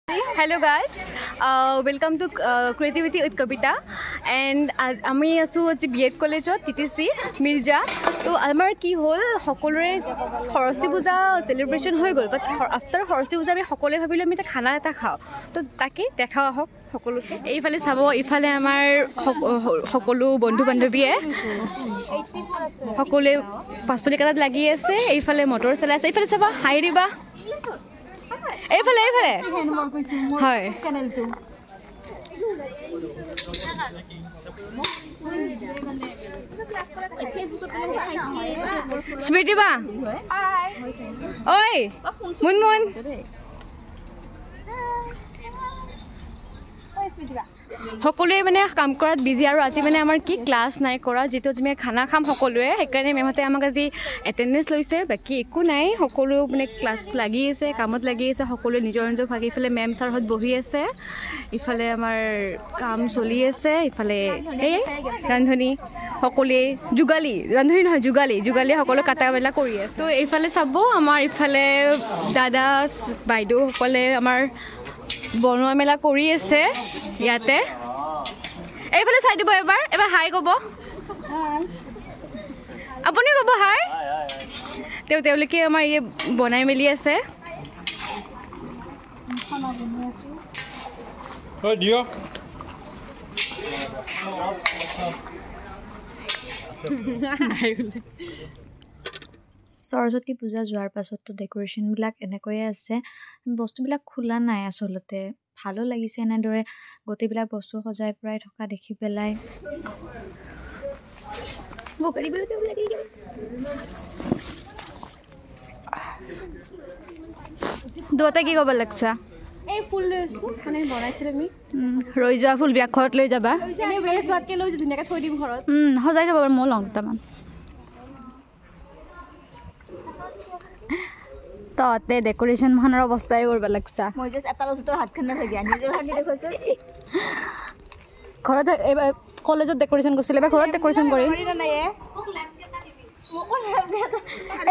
Hello guys, welcome to Creativity with Kavita and আমি আছো আজি বিএড কলেজত TTC মিৰ্জা তো আমাৰ কি হল সকলোৰে সৰস্বতী পূজা সেলিব্ৰেশন হৈ গল বাট আফটাৰ সৰস্বতী পূজা আমি সকলোৱে ভাবিলো আমি খানা এটা খাও তো তাকে দেখাও হক সকলোকে এইফালে চাব ইফালে আমাৰ সকলো বন্ধু বান্ধৱীয়ে সকলোৱে পাচলি কাটাত লাগি আছে এইফালে মটৰ চলাই আছে এইফালে চাব হাই দিবা এইফালে হয় চেনেলটো স্মৃতি বা ঐ মুনমুন সকলোৱে মানে কাম কৰাত বিজি আৰু আজি মানে আমাৰ কি ক্লাছ নাই কৰা যেটো আমি খানা খাম সকলোৱে সেইকাৰণে মেমহতে আমাক আজি এটেন্ডেন্স লৈছে বাকি একো নাই সকলো মানে ক্লাছ লাগি আছে কামত লাগি আছে সকলোৱে নিজৰ নিজৰ ভাগে ইফালে মেম ছাৰহত বহি আছে ইফালে আমাৰ কাম চলি আছে ইফালে এই ৰান্ধনী সকলোৱে যুগালী ৰান্ধনী নহয় যুগালী সকলো কাটা বেলা কৰি আছে তো এইফালে চাব আমাৰ ইফালে দাদা বাইদেউ সকলে আমাৰ বনোৱা মেলা কৰি আছে ইয়াতে এইফালে চাই দিব এবাৰ হাই কব আপুনি কব হাই তেওঁলোকে আমাৰ এই বনাই মেলি আছে সৰস্বতী পূজা যোৱাৰ পাছতো ডেকোৰেশন বিলাক এনেকৈয়ে আছে বস্তুবিলাক খোলা নাই আসলতে ভালো লাগিছে এনেদৰে গতিবিলাক বস্তু সজাই পৰাই থকা দেখি পেলাই দুটা কি ক'ব লাগছা এই ফুল লৈছো মানে বনাইছিল আমি ৰৈ যোৱা ফুল বিয়া ঘৰত লৈ যাবা এনে বেছ হোৱাতকে লৈ যে ধুনীয়াকৈ থৈ দিম ঘৰত সজাই যাব মই লং দুটামান ততে ডেকোৰেশন মানৰ অৱস্থাই কৰিব লাগছা মই জাস্ট এটা লজৰ হাতখন না লাগি নিজৰ হাত দেখৈছো ঘৰত কলেজত ডেকোৰেশন কৰিছিল বা ঘৰত ডেকোৰেশন কৰি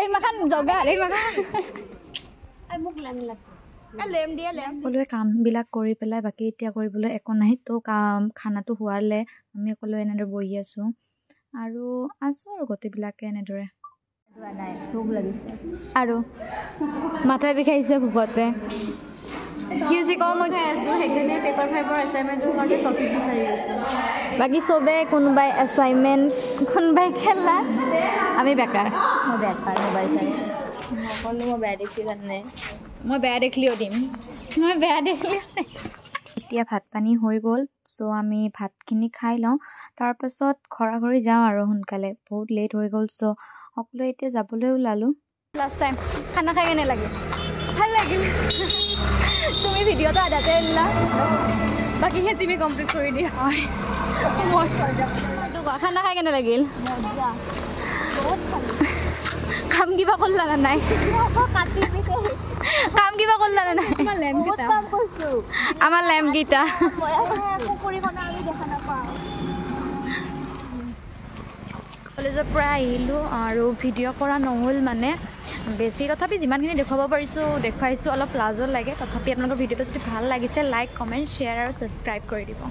এই মাখান জগা এই মাখান মোক লেম দিয়া সকলোৱে কামবিলাক কৰি পেলাই বাকী এতিয়া কৰিবলৈ একো নাই তো খানাটো হোৱালে আমি সকলোৱে এনেদৰে বহি আছো আৰু গোটেইবিলাকে এনেদৰে আৰু মাথা বিষাইছে ভোকতে বাকী চবে কোনোবাই এছাইনমেণ্ট কোনোবাই খেলা আমি বেকাৰ মই বেয়া দেখিলেও দিম এতিয়া ভাত পানী হৈ গ'ল চ' আমি ভাতখিনি খাই লওঁ তাৰপাছত ঘৰা যাওঁ আৰু সোনকালে বহুত লেট হৈ গ'ল চ' সকলোৱে এতিয়া যাবলৈ ওলালোঁ লাষ্ট টাইম খানা খাই কেনে লাগে ভাল লাগিল তুমি ভিডিঅ'টো আধাতে এৰিলা বাকীখিনি তুমি কমপ্লিট কৰি দিয়া হয় খানা খাই কেনে লাগিল কাম কিবা কৰলা না নাই কাম কিবা কৰলা না নাই আমাৰ লেম্পকেইটা কলেজৰ পৰা আহিলোঁ আৰু ভিডিঅ' কৰা নহ'ল মানে বেছি তথাপি যিমানখিনি দেখুৱাব পাৰিছোঁ দেখুৱাইছোঁ অলপ লাজো লাগে তথাপি আপোনালোকৰ ভিডিঅ'টো যদি ভাল লাগিছে লাইক কমেণ্ট শ্বেয়াৰ আৰু ছাবস্ক্ৰাইব কৰি দিব